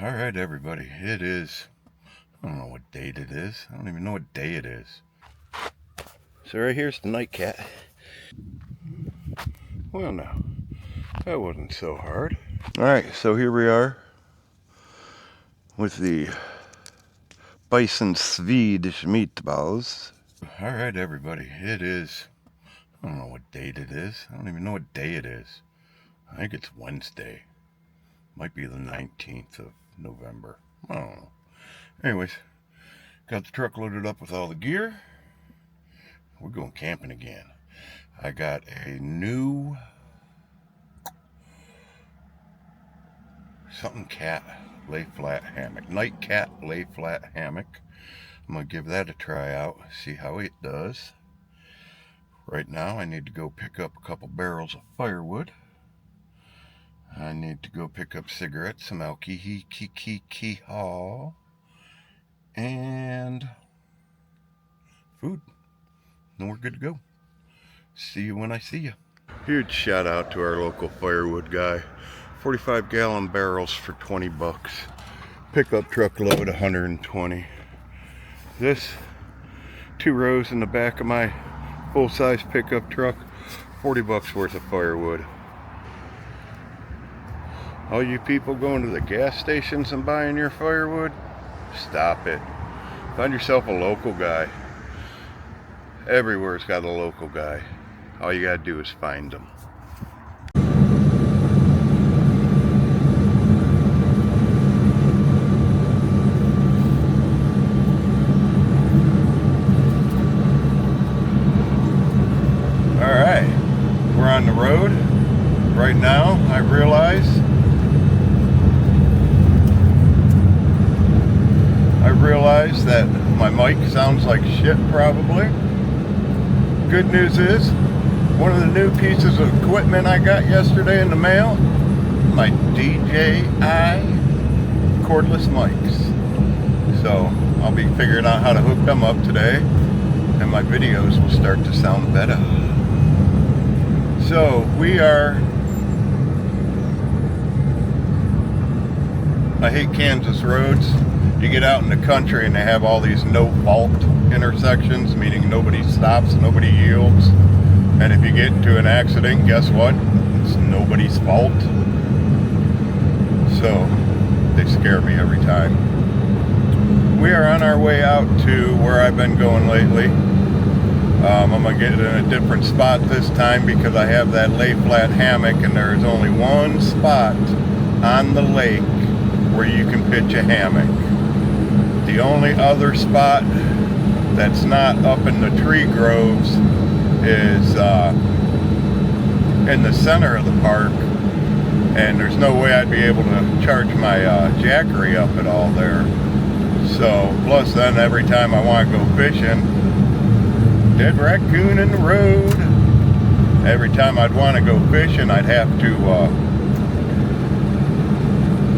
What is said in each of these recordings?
All right, everybody. It is, I don't know what date it is. I don't even know what day it is. So right here's the night cat. Well, no, that wasn't so hard. All right, so here we are with the Bison Swedish Meatballs. All right, everybody. It is, I don't know what date it is. I don't even know what day it is. I think it's Wednesday. Might be the 19th of November. I don't know. Anyways, got the truck loaded up with all the gear. We're going camping again. I got a new Cat Lay Flat Hammock. Night Cat Lay Flat Hammock. I'm going to give that a try out. See how it does. Right now I need to go pick up a couple barrels of firewood. I need to go pick up cigarettes, some alcohol, and food. And we're good to go. See you when I see you. Huge shout out to our local firewood guy. 45-gallon barrels for 20 bucks. Pickup truck load 120. This 2 rows in the back of my full-size pickup truck, 40 bucks worth of firewood. All you people going to the gas stations and buying your firewood, stop it. Find yourself a local guy. Everywhere's got a local guy. All you gotta do is find them. All right, we're on the road. Right now, I realize that my mic sounds like shit probably. Good news is, one of the new pieces of equipment I got yesterday in the mail, my DJI cordless mics. So I'll be figuring out how to hook them up today, and my videos will start to sound better. So I hate Kansas roads. You get out in the country and they have all these no-fault intersections, meaning nobody stops, nobody yields. And if you get into an accident, guess what? It's nobody's fault. So they scare me every time. We are on our way out to where I've been going lately. I'm going to get in a different spot this time because I have that lay flat hammock, and there's only one spot on the lake where you can pitch a hammock. The only other spot that's not up in the tree groves is in the center of the park, and there's no way I'd be able to charge my jackery up at all there. So, plus then every time I want to go fishing, dead raccoon in the road. Every time I'd want to go fishing, I'd have to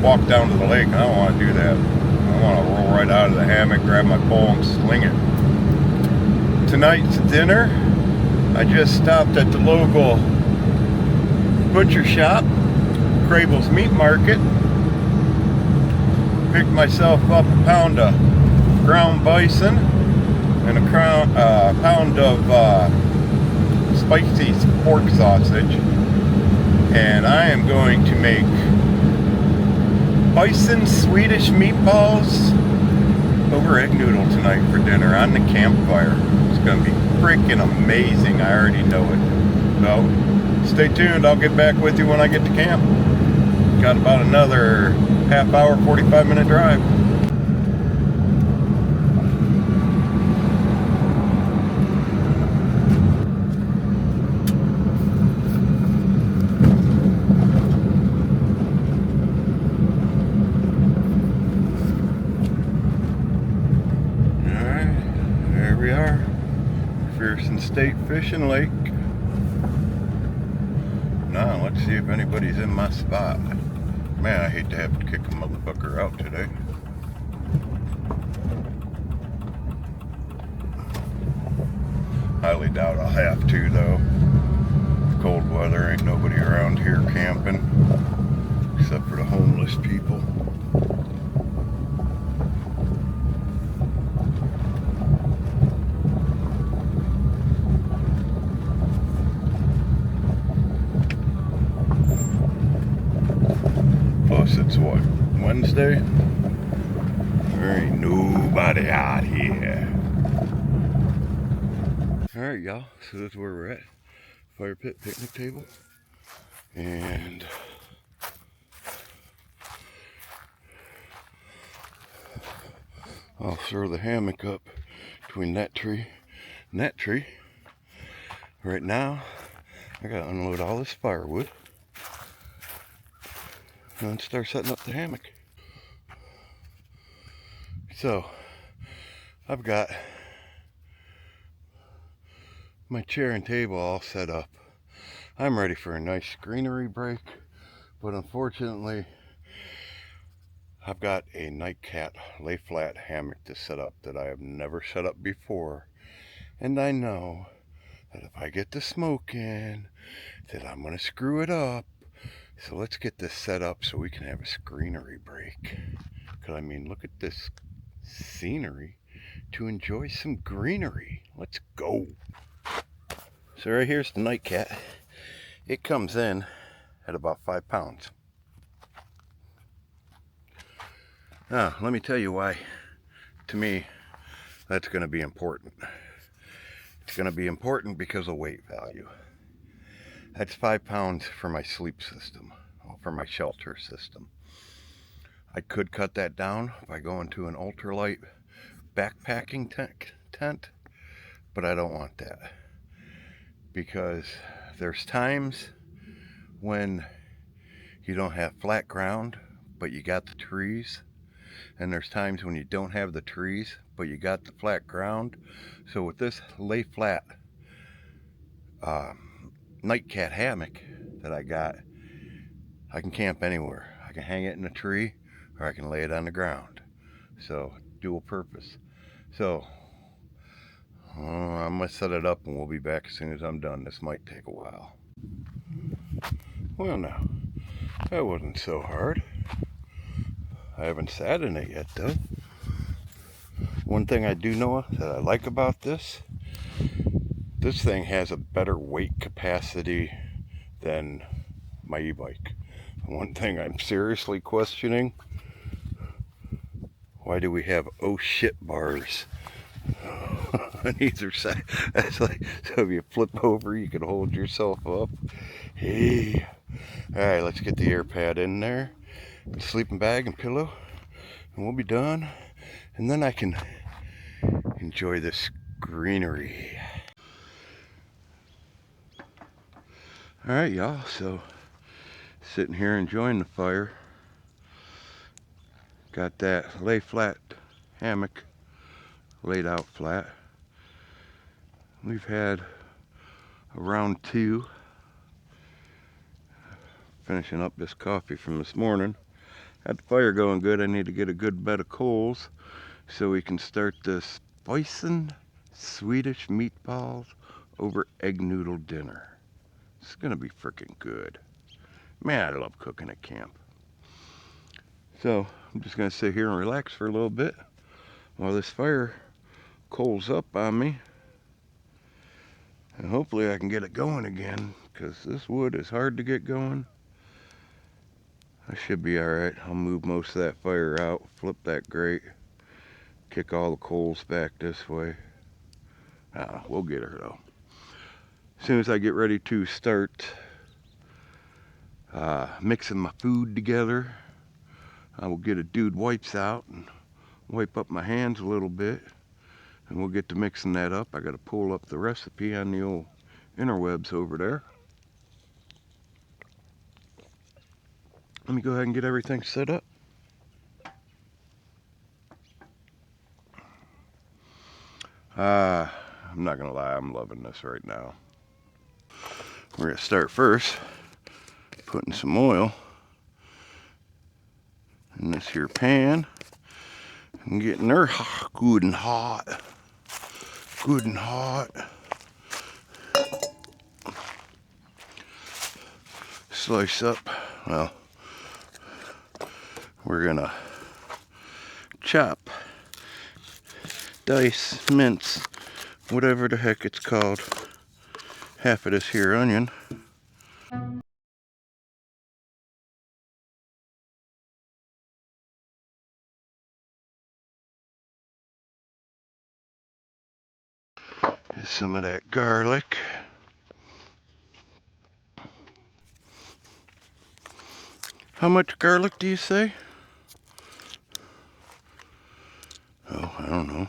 walk down to the lake, and I don't want to do that. I want to roll right out of the hammock, grab my pole, and sling it. Tonight's dinner, I just stopped at the local butcher shop, Crable's Meat Market. Picked myself up a pound of ground bison and a pound of spicy pork sausage. And I am going to make Bison Swedish Meatballs over egg noodle tonight for dinner on the campfire. It's going to be freaking amazing. I already know it. So stay tuned. I'll get back with you when I get to camp. Got about another half hour, 45-minute drive. We are McPherson State Fishing Lake. Now let's see if anybody's in my spot. Man, I hate to have to kick a motherfucker out today. Highly doubt I'll have to though. Cold weather, ain't nobody around here camping except for the homeless people. Wednesday. There ain't nobody out here. Alright, y'all, so that's where we're at. Fire pit, picnic table. And I'll throw the hammock up between that tree and that tree. Right now, I gotta unload all this firewood and start setting up the hammock. So, I've got my chair and table all set up. I'm ready for a nice greenery break, but unfortunately, I've got a Cat Lay Flat Hammock to set up that I have never set up before. And I know that if I get the smoke in, that I'm going to screw it up. So let's get this set up so we can have a sgreenery break. Because I mean, look at this scenery to enjoy some greenery. Let's go. So right here's the Nightcat. It comes in at about 5 pounds. Now, let me tell you why, to me, that's going to be important. It's going to be important because of weight value. That's 5 pounds for my sleep system, for my shelter system. I could cut that down by going to an ultralight backpacking tent, but I don't want that. Because there's times when you don't have flat ground, but you got the trees. And there's times when you don't have the trees, but you got the flat ground. So with this Lay Flat Nightcat hammock that I got, I can camp anywhere. I can hang it in a tree, or I can lay it on the ground. So dual purpose. So I'm gonna set it up and we'll be back as soon as I'm done. This might take a while. Well, now, that wasn't so hard. I haven't sat in it yet though. One thing I do know that I like about this thing has a better weight capacity than my e-bike. One thing I'm seriously questioning, why do we have oh shit bars on either side? That's like, so if you flip over you can hold yourself up. Hey, alright, let's get the air pad in there, sleeping bag and pillow, and we'll be done, and then I can enjoy this greenery. Alright, y'all, so sitting here enjoying the fire. Got that Lay Flat hammock laid out flat. We've had a round 2. Finishing up this coffee from this morning. Had the fire going good. I need to get a good bed of coals so we can start this Bison Swedish Meatballs over egg noodle dinner. It's gonna be freaking good. Man, I love cooking at camp. So I'm just gonna sit here and relax for a little bit while this fire coals up on me, and hopefully I can get it going again, because this wood is hard to get going. I should be alright. I'll move most of that fire out, flip that grate, kick all the coals back this way. We'll get her though. As soon as I get ready to start mixing my food together, I will get a dude wipes out and wipe up my hands a little bit, and we'll get to mixing that up. I got to pull up the recipe on the old interwebs over there. Let me go ahead and get everything set up. I'm not gonna lie, I'm loving this right now. We're gonna start first putting some oil in this here pan and getting her good and hot. Good and hot. Slice up, well, we're gonna chop, dice, mince, whatever the heck it's called, half of this here onion. Some of that garlic. How much garlic do you say? Oh, I don't know.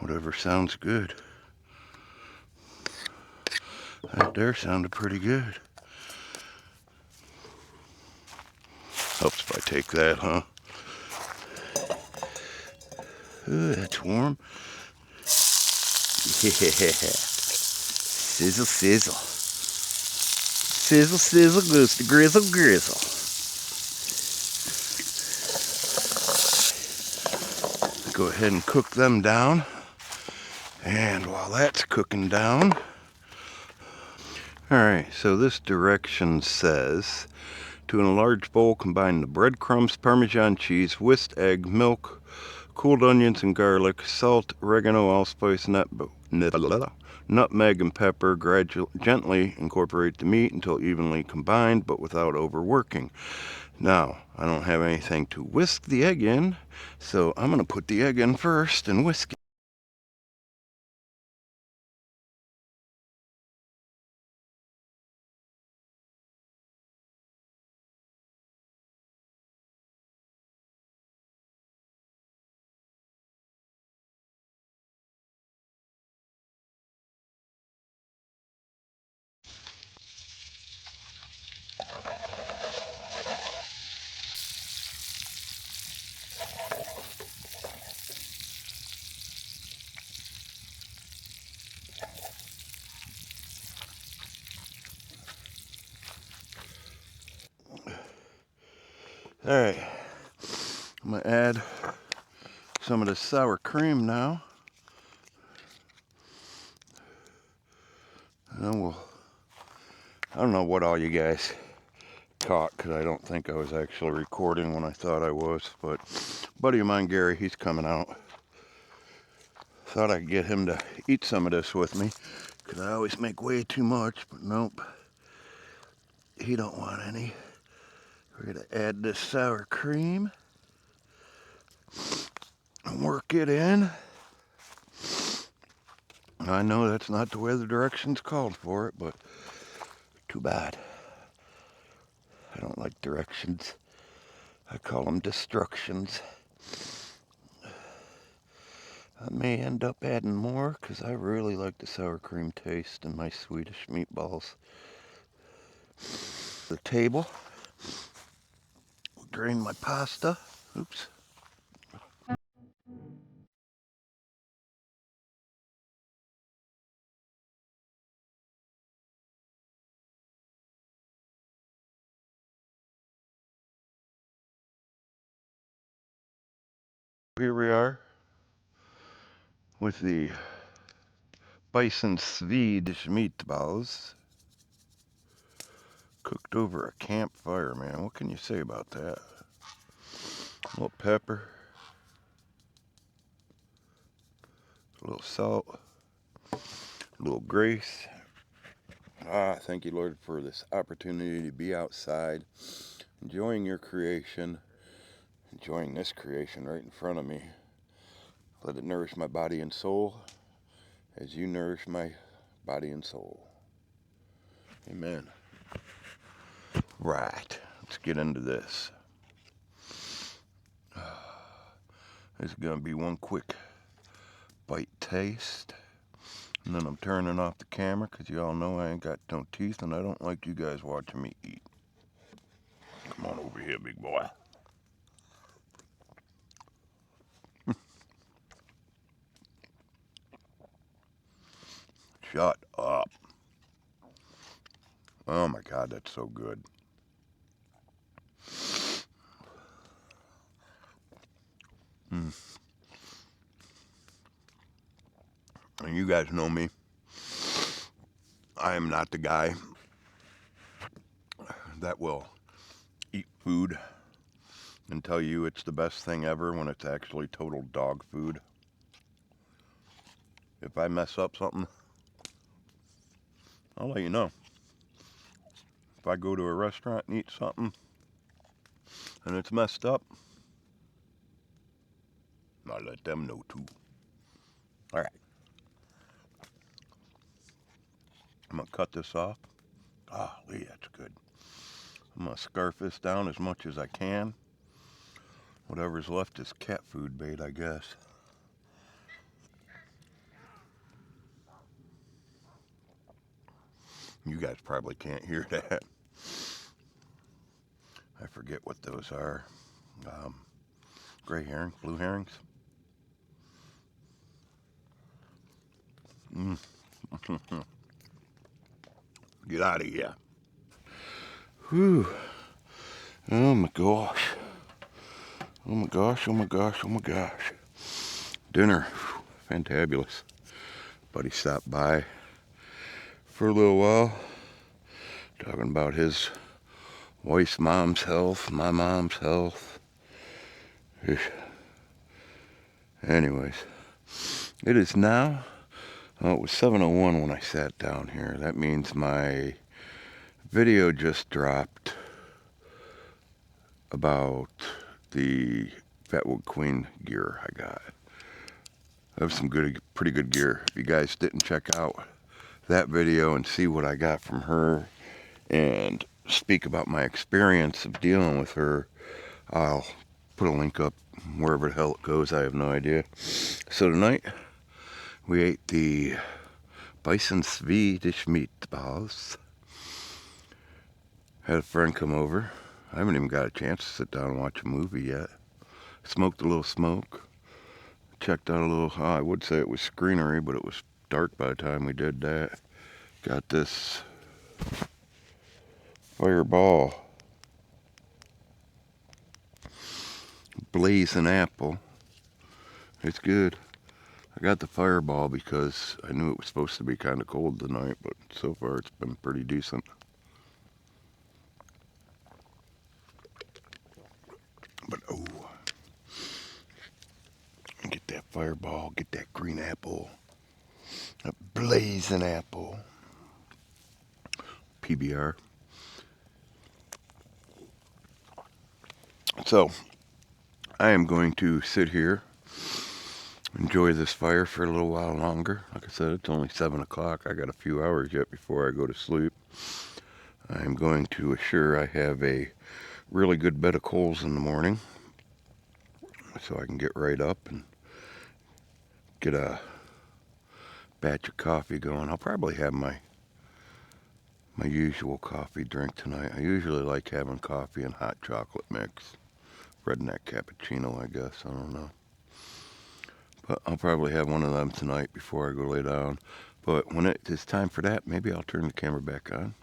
Whatever sounds good. That there sounded pretty good. Helps if I take that, huh? Ooh, that's warm. Yeah. Sizzle, sizzle. Sizzle, sizzle, goes to grizzle, grizzle. Go ahead and cook them down. And while that's cooking down, alright, so this direction says, to in a large bowl combine the breadcrumbs, Parmesan cheese, whisked egg, milk, cooled onions and garlic, salt, oregano, allspice, nutmeg and pepper. Gently incorporate the meat until evenly combined but without overworking. Now, I don't have anything to whisk the egg in, so I'm going to put the egg in first and whisk it. Alright, I'm going to add some of the sour cream now. And I don't know what all you guys caught, because I don't think I was actually recording when I thought I was, but a buddy of mine, Gary, he's coming out. Thought I could get him to eat some of this with me, because I always make way too much, but nope. He don't want any. We're going to add this sour cream and work it in. I know that's not the way the directions called for it, but too bad. I don't like directions. I call them destructions. I may end up adding more because I really like the sour cream taste in my Swedish meatballs. The table. Drain my pasta. Oops. Here we are with the Bison Swedish Meatballs. Cooked over a campfire, man. What can you say about that? A little pepper. A little salt. A little grace. Thank you, Lord, for this opportunity to be outside, enjoying your creation, enjoying this creation right in front of me. Let it nourish my body and soul as you nourish my body and soul. Amen. Right, let's get into this. This is going to be one quick bite taste. And then I'm turning off the camera because you all know I ain't got no teeth and I don't like you guys watching me eat. Come on over here, big boy. Shut up. Oh my God, that's so good. And you guys know me. I am not the guy that will eat food and tell you it's the best thing ever when it's actually total dog food. If I mess up something, I'll let you know. If I go to a restaurant and eat something and it's messed up, I'll let them know too. All right. I'm going to cut this off. Golly, that's good. I'm going to scarf this down as much as I can. Whatever's left is cat food bait, I guess. You guys probably can't hear that. I forget what those are. Gray herring, blue herrings. Get out of here. Whew. Oh my gosh. Oh my gosh, oh my gosh, oh my gosh. Dinner. Fantabulous. Buddy stopped by for a little while, talking about his wife's mom's health, my mom's health. Anyways, it is now, it was 7:01 when I sat down here. That means my video just dropped about the Fatwood Queen gear I got. I have some pretty good gear. If you guys didn't check out that video and see what I got from her and speak about my experience of dealing with her, I'll put a link up wherever the hell it goes. I have no idea. So tonight we ate the Bison Swedish Meatballs. Had a friend come over. I haven't even got a chance to sit down and watch a movie yet. Smoked a little smoke. Checked out a little, I would say it was Screenery, but it was dark by the time we did that. Got this Fireball Blazing Apple. It's good. I got the Fireball because I knew it was supposed to be kind of cold tonight, but so far it's been pretty decent. But get that Fireball, get that green apple, that blazing apple. PBR. So, I am going to sit here, enjoy this fire for a little while longer. Like I said, it's only 7 o'clock. I got a few hours yet before I go to sleep. I'm going to assure I have a really good bed of coals in the morning so I can get right up and get a batch of coffee going. I'll probably have my usual coffee drink tonight. I usually like having coffee and hot chocolate mix. Redneck cappuccino, I guess. I don't know. But I'll probably have one of them tonight before I go lay down. But when it is time for that, maybe I'll turn the camera back on.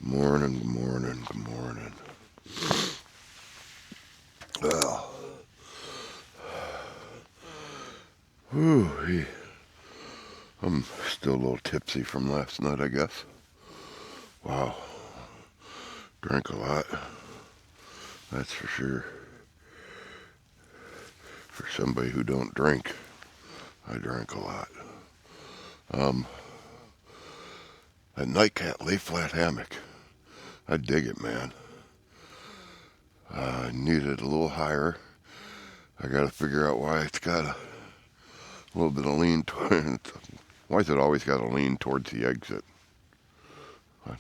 Morning, good morning, good morning. Whew, I'm still a little tipsy from last night, I guess. Wow. Drank a lot. That's for sure. For somebody who don't drink, I drank a lot. That night Cat Lay Flat Hammock. I dig it, man. I need it a little higher. I gotta figure out why it's got a little bit of lean towards. Why is it always got to lean towards the exit?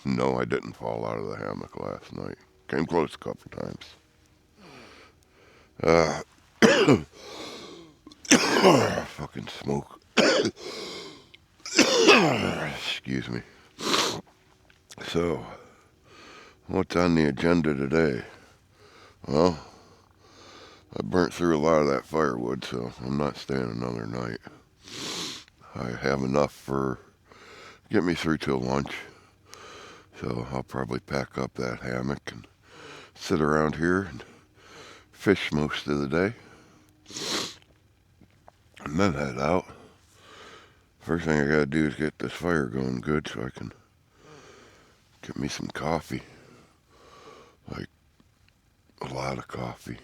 No, I didn't fall out of the hammock last night. Came close a couple times. Fucking smoke. Excuse me. So, what's on the agenda today? Well, I burnt through a lot of that firewood, so I'm not staying another night. I have enough for get me through till lunch. So I'll probably pack up that hammock and sit around here and fish most of the day. And then head out. First thing I gotta do is get this fire going good so I can get me some coffee. Like a lot of coffee.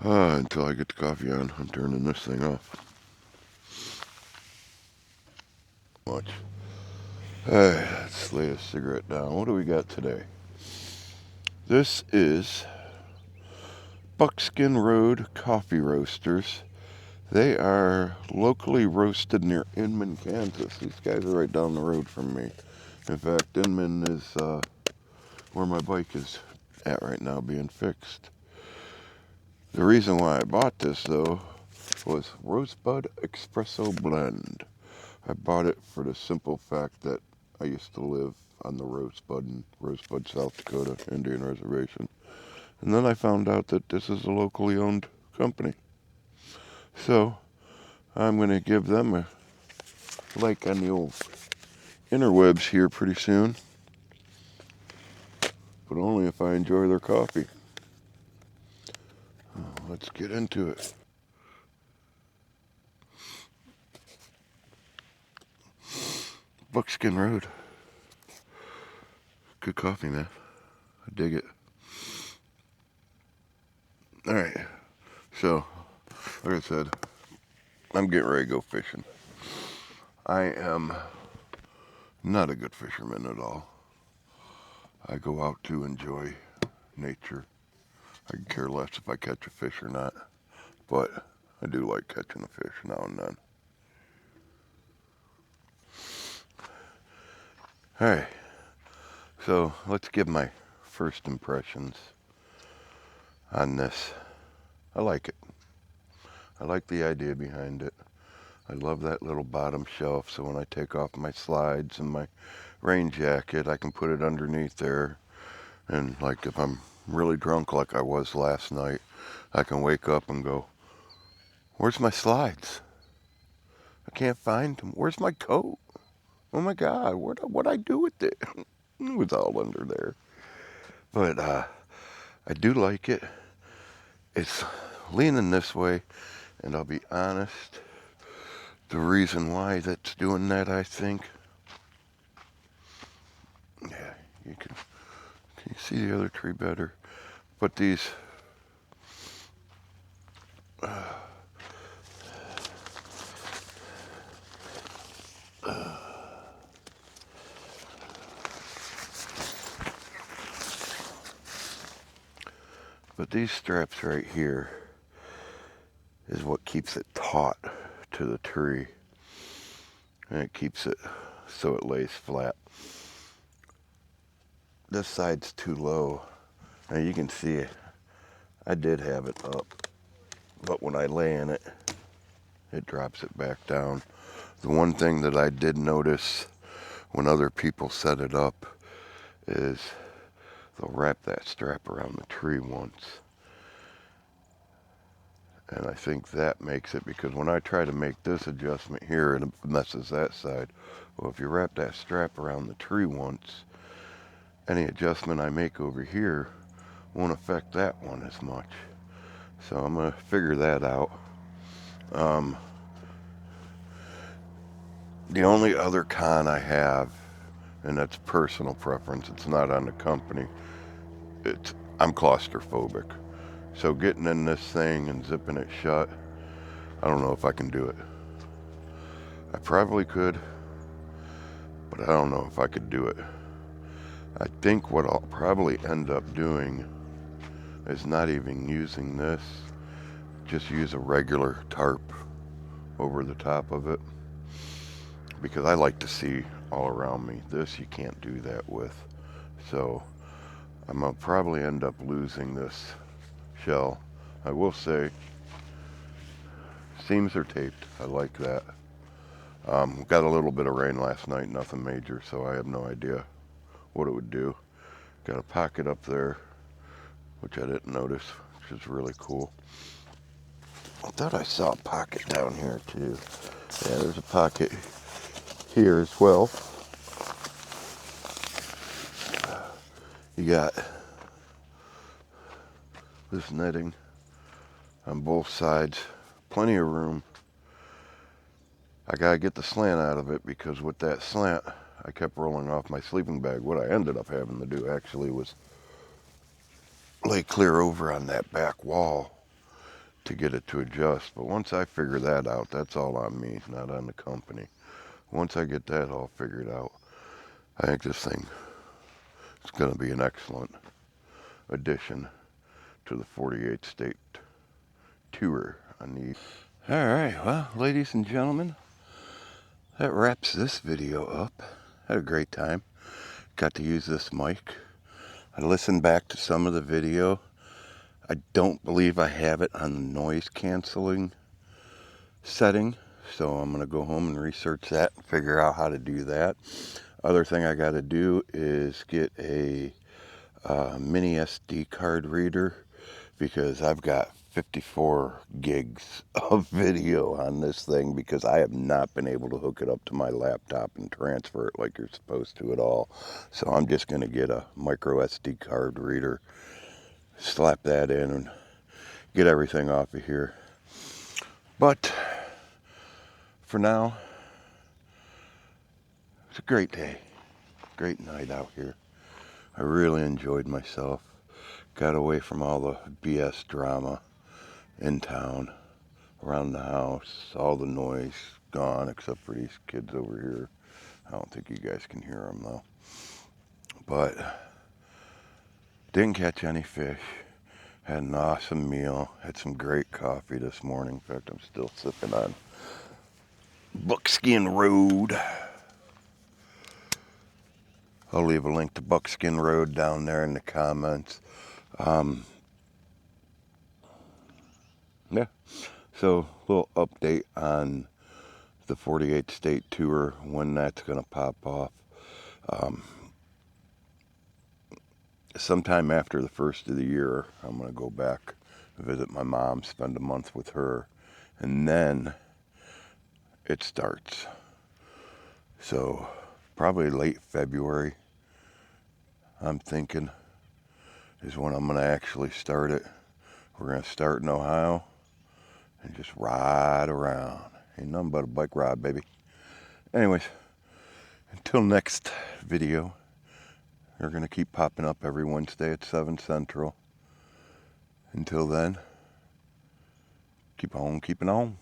Until I get the coffee on, I'm turning this thing off. Much. Hey, let's lay a cigarette down. What do we got today? This is Buckskin Road Coffee Roasters. They are locally roasted near Inman, Kansas. These guys are right down the road from me. In fact, Inman is where my bike is at right now being fixed. The reason why I bought this, though, was Rosebud Espresso Blend. I bought it for the simple fact that I used to live on the Rosebud in Rosebud, South Dakota Indian Reservation. And then I found out that this is a locally owned company. So I'm going to give them a like on the old interwebs here pretty soon. But only if I enjoy their coffee. Let's get into it. Buckskin Road. Good coffee, man. I dig it. Alright. So, like I said, I'm getting ready to go fishing. I am not a good fisherman at all. I go out to enjoy nature. I can care less if I catch a fish or not, but I do like catching a fish now and then. Alright, so let's give my first impressions on this. I like it. I like the idea behind it. I love that little bottom shelf, so when I take off my slides and my rain jacket, I can put it underneath there. And like if I'm really drunk like I was last night, I can wake up and go, where's my slides? I can't find them. Where's my coat? Oh my God, what'd I do with it? It was all under there. But I do like it. It's leaning this way, and I'll be honest, the reason why that's doing that, I think, yeah, can you see the other tree better? But these, but these straps right here is what keeps it taut to the tree. And it keeps it so it lays flat. This side's too low. Now you can see it. I did have it up, but when I lay in it, it drops it back down. The one thing that I did notice when other people set it up is they'll wrap that strap around the tree once. And I think that makes it, because when I try to make this adjustment here, it messes that side. Well, if you wrap that strap around the tree once, any adjustment I make over here won't affect that one as much. So I'm going to figure that out. The only other con I have, and that's personal preference, it's not on the company, I'm claustrophobic. So getting in this thing and zipping it shut, I don't know if I can do it. I probably could, but I don't know if I could do it. I think what I'll probably end up doing is not even using this, just use a regular tarp over the top of it, because I like to see all around me. This you can't do that with. So I'm going to probably end up losing this shell. I will say, seams are taped. I like that. Got a little bit of rain last night, nothing major, so I have no idea what it would do. Got a pocket up there, which I didn't notice, which is really cool. I thought I saw a pocket down here too. Yeah, there's a pocket here as well. You got this netting on both sides, plenty of room. I gotta get the slant out of it, because with that slant I kept rolling off my sleeping bag. What I ended up having to do actually was lay clear over on that back wall to get it to adjust. But once I figure that out, that's all on me, not on the company. Once I get that all figured out, I think this thing is going to be an excellent addition to the 48 state tour on the... Alright, well, ladies and gentlemen, that wraps this video up. Had a great time. Got to use this mic. I listened back to some of the video. I don't believe I have it on the noise canceling setting, so I'm going to go home and research that and figure out how to do that. Other thing I got to do is get a mini SD card reader, because I've got 54 gigs of video on this thing, because I have not been able to hook it up to my laptop and transfer it like you're supposed to at all. So I'm just going to get a micro SD card reader, slap that in, and get everything off of here. But for now, it's a great day, great night out here. I really enjoyed myself. Got away from all the BS drama in town, around the house, all the noise gone except for these kids over here. I don't think you guys can hear them though. But didn't catch any fish. Had an awesome meal. Had some great coffee this morning. In fact, I'm still sipping on Buckskin Road. I'll leave a link to Buckskin Road down there in the comments. Yeah, so a little update on the 48 state tour, when that's going to pop off. Sometime after the first of the year, I'm going to go back, visit my mom, spend a month with her, and then it starts. So probably late February, I'm thinking, is when I'm going to actually start it. We're going to start in Ohio and just ride around. Ain't nothing but a bike ride, baby. Anyways, until next video, they're going to keep popping up every Wednesday at 7 Central. Until then, keep on keeping on.